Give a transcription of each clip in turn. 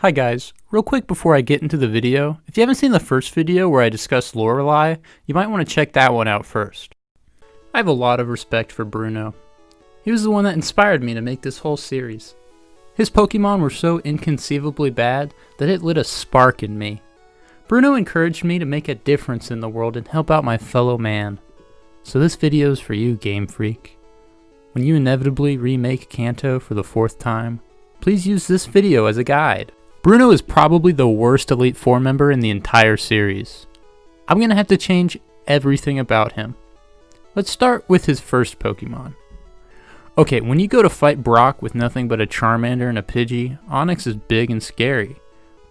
Hi guys, real quick before I get into the video, if you haven't seen the first video where I discussed Lorelei, you might want to check that one out first. I have a lot of respect for Bruno. He was the one that inspired me to make this whole series. His Pokemon were so inconceivably bad that it lit a spark in me. Bruno encouraged me to make a difference in the world and help out my fellow man. So this video's for you, Game Freak. When you inevitably remake Kanto for the 4th time, please use this video as a guide. Bruno is probably the worst Elite Four member in the entire series. I'm gonna have to change everything about him. Let's start with his first Pokemon. Okay, when you go to fight Brock with nothing but a Charmander and a Pidgey, Onix is big and scary.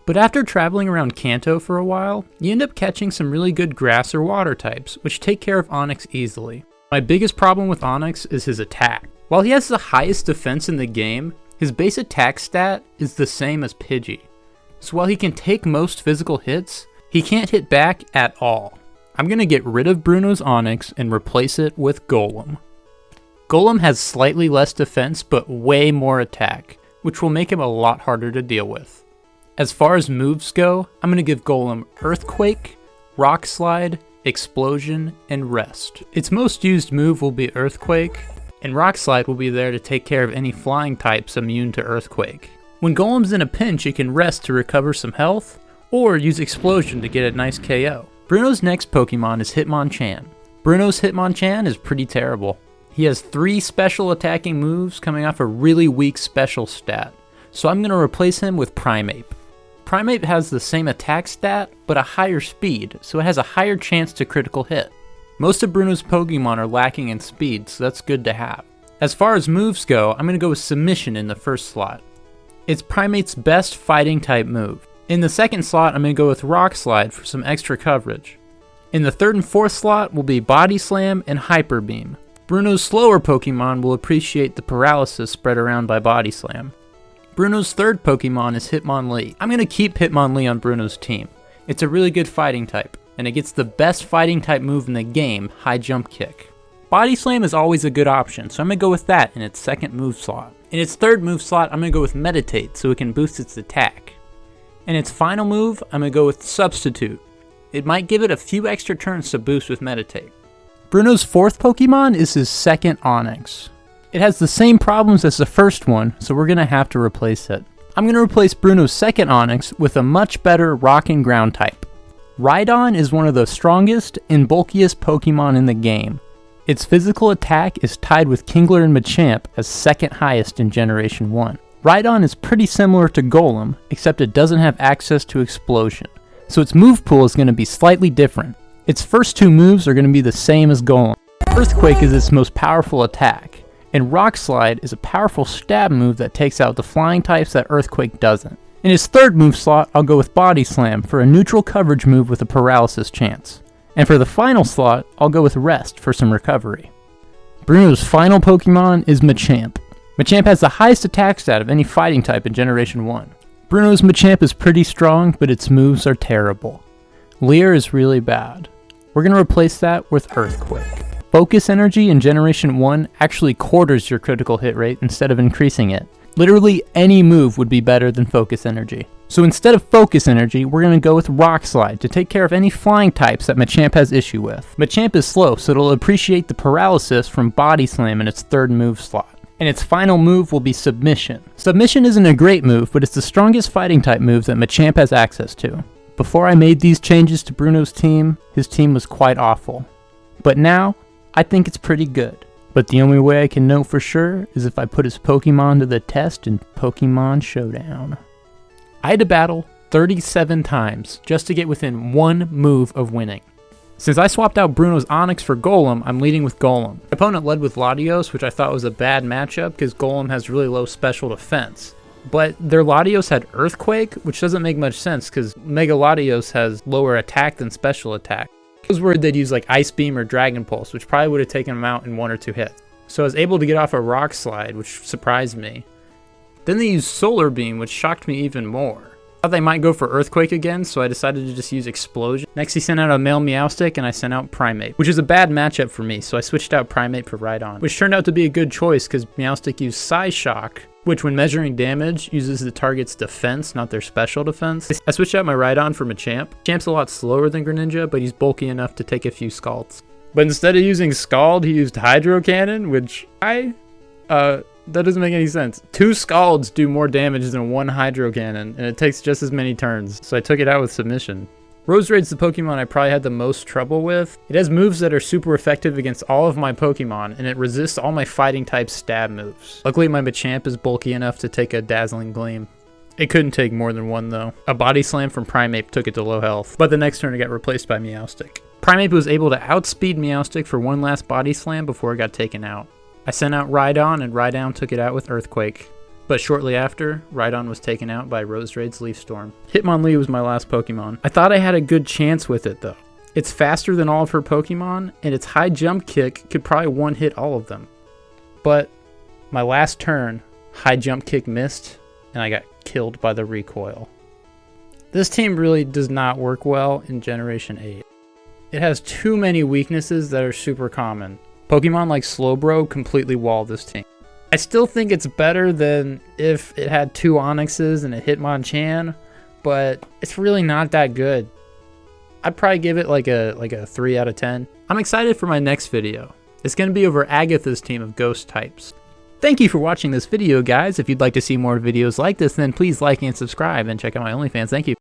But after traveling around Kanto for a while, you end up catching some really good grass or water types, which take care of Onix easily. My biggest problem with Onix is his attack. While he has the highest defense in the game, his base attack stat is the same as Pidgey. So while he can take most physical hits, he can't hit back at all. I'm gonna get rid of Bruno's Onix and replace it with Golem. Golem has slightly less defense but way more attack, which will make him a lot harder to deal with. As far as moves go, I'm gonna give Golem Earthquake, Rock Slide, Explosion, and Rest. Its most used move will be Earthquake, and Rock Slide will be there to take care of any flying types immune to Earthquake. When Golem's in a pinch, it can rest to recover some health, or use Explosion to get a nice KO. Bruno's next Pokemon is Hitmonchan. Bruno's Hitmonchan is pretty terrible. He has 3 special attacking moves coming off a really weak special stat, so I'm going to replace him with Primeape. Primeape has the same attack stat, but a higher speed, so it has a higher chance to critical hit. Most of Bruno's Pokemon are lacking in speed, so that's good to have. As far as moves go, I'm going to go with Submission in the first slot. It's Primeape's best fighting type move. In the second slot, I'm going to go with Rock Slide for some extra coverage. In the third and fourth slot will be Body Slam and Hyper Beam. Bruno's slower Pokemon will appreciate the paralysis spread around by Body Slam. Bruno's third Pokemon is Hitmonlee. I'm going to keep Hitmonlee on Bruno's team. It's a really good fighting type, and it gets the best fighting type move in the game, High Jump Kick. Body Slam is always a good option, so I'm going to go with that in its second move slot. In its third move slot, I'm going to go with Meditate so it can boost its attack. In its final move, I'm going to go with Substitute. It might give it a few extra turns to boost with Meditate. Bruno's fourth Pokemon is his second Onix. It has the same problems as the first one, so we're going to have to replace it. I'm going to replace Bruno's second Onix with a much better rock and ground type. Rhydon is one of the strongest and bulkiest Pokemon in the game. Its physical attack is tied with Kingler and Machamp as second highest in Generation 1. Rhydon is pretty similar to Golem, except it doesn't have access to Explosion, so its move pool is going to be slightly different. Its first 2 moves are going to be the same as Golem. Earthquake is its most powerful attack, and Rock Slide is a powerful stab move that takes out the flying types that Earthquake doesn't. In its third move slot, I'll go with Body Slam for a neutral coverage move with a paralysis chance. And for the final slot, I'll go with Rest for some recovery. Bruno's final Pokemon is Machamp. Machamp has the highest attack stat of any fighting type in Generation 1. Bruno's Machamp is pretty strong, but its moves are terrible. Leer is really bad. We're going to replace that with Earthquake. Focus Energy in Generation 1 actually quarters your critical hit rate instead of increasing it. Literally any move would be better than Focus Energy. So instead of Focus Energy, we're going to go with Rock Slide to take care of any flying types that Machamp has issue with. Machamp is slow, so it'll appreciate the paralysis from Body Slam in its third move slot. And its final move will be Submission. Submission isn't a great move, but it's the strongest fighting type move that Machamp has access to. Before I made these changes to Bruno's team, his team was quite awful. But now, I think it's pretty good. But the only way I can know for sure is if I put his Pokemon to the test in Pokemon Showdown. I had to battle 37 times just to get within 1 move of winning. Since I swapped out Bruno's Onix for Golem, I'm leading with Golem. My opponent led with Latios, which I thought was a bad matchup because Golem has really low special defense. But their Latios had Earthquake, which doesn't make much sense because Mega Latios has lower attack than special attack. I was worried they'd use like Ice Beam or Dragon Pulse, which probably would have taken them out in 1 or 2 hits. So I was able to get off a Rock Slide, which surprised me. Then they used Solar Beam, which shocked me even more. Thought they might go for Earthquake again, so I decided to just use Explosion. Next he sent out a male Meowstic, and I sent out Primeape, which is a bad matchup for me, so I switched out Primeape for Rhydon, which turned out to be a good choice because Meowstic used Psyshock, which when measuring damage uses the target's defense, not their special defense. I switched out my Rhydon for Machamp. Machamp's a lot slower than Greninja, but he's bulky enough to take a few Scalds. But instead of using Scald, he used Hydro Cannon, which that doesn't make any sense. 2 Scalds do more damage than 1 Hydro Cannon, and it takes just as many turns, so I took it out with Submission. Roserade's the Pokemon I probably had the most trouble with. It has moves that are super effective against all of my Pokemon, and it resists all my fighting type stab moves. Luckily my Machamp is bulky enough to take a Dazzling Gleam. It couldn't take more than 1 though. A Body Slam from Primeape took it to low health, but the next turn it got replaced by Meowstic. Primeape was able to outspeed Meowstic for 1 last Body Slam before it got taken out. I sent out Rhydon, and Rhydon took it out with Earthquake. But shortly after, Rhydon was taken out by Roserade's Leaf Storm. Hitmonlee was my last Pokemon. I thought I had a good chance with it though. It's faster than all of her Pokemon, and its high jump kick could probably one-hit all of them. But my last turn, high jump kick missed, and I got killed by the recoil. This team really does not work well in Generation 8. It has too many weaknesses that are super common. Pokemon like Slowbro completely wall this team. I still think it's better than if it had 2 Onixes and a Hitmonchan, but it's really not that good. I'd probably give it like a 3 out of 10. I'm excited for my next video. It's going to be over Agatha's team of ghost types. Thank you for watching this video, guys. If you'd like to see more videos like this, then please like and subscribe and check out my OnlyFans. Thank you.